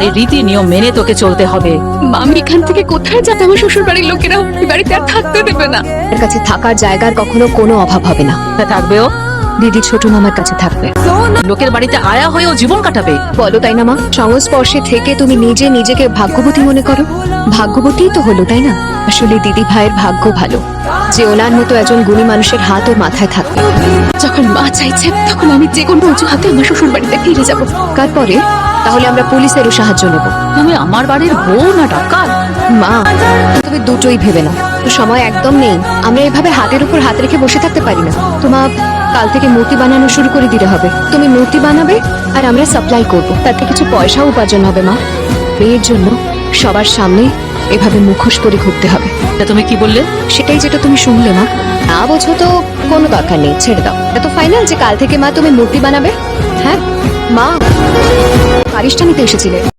বাড়ির রীতি নিয়ম মেনে তোকে চলতে হবে। আমি এখান থেকে কোথায় যাবো? আমার শ্বশুর বাড়ির লোকেরা এই বাড়িতে আর থাকতে দেবে না। এর কাছে থাকার জায়গার কখনো কোনো অভাব হবে না। থাকবেও, দিদি ছোট মামার কাছে থাকবে। লোকের বাড়িতে আয়া হয়েও জীবন কাটাবে। বলো তাই না মা? সংস্পর্শে থেকে তুমি নিজেকে ভাগ্যবতী মনে করো। ভাগ্যবতী তো হলো, তাই না? আসলে দিদি ভাইয়ের ভাগ্য ভালো যে ওনার মতো একজন গুণী মানুষের হাত ওর মাথায় থাকবে। যখন মা চাইছে তখন আমি যে কোনো অজুহাতে আমার শ্বশুর বাড়িতে ফিরে যাবো। তারপরে তাহলে আমরা পুলিশেরও সাহায্য নেব। তুমি আমার বাড়ির বউ না ডাকাত? মা, তুমি দুটোই ভেবে নাও। সময় একদম নেই। আমরা এভাবে হাতের উপর হাত রেখে বসে থাকতে পারি না। তোমার কাল থেকে মূর্তি বানানো শুরু করে দিতে হবে। তুমি মূর্তি বানাবে আর আমরা সাপ্লাই করব। তাতে কিছু পয়সা উপার্জন হবে মা। মেয়ের জন্য সবার সামনে এভাবে মুখোশ পরে ঘুরতে হবে। তা তুমি কি বললে? সেটাই যেটা তুমি শুনলে মা। না বোঝো তো কোনো দরকার নেই, ছেড়ে দাও। এটা তো ফাইনাল যে কাল থেকে মা তুমি মূর্তি বানাবে। হ্যাঁ মা, পারিশটা নিতে এসেছিলে।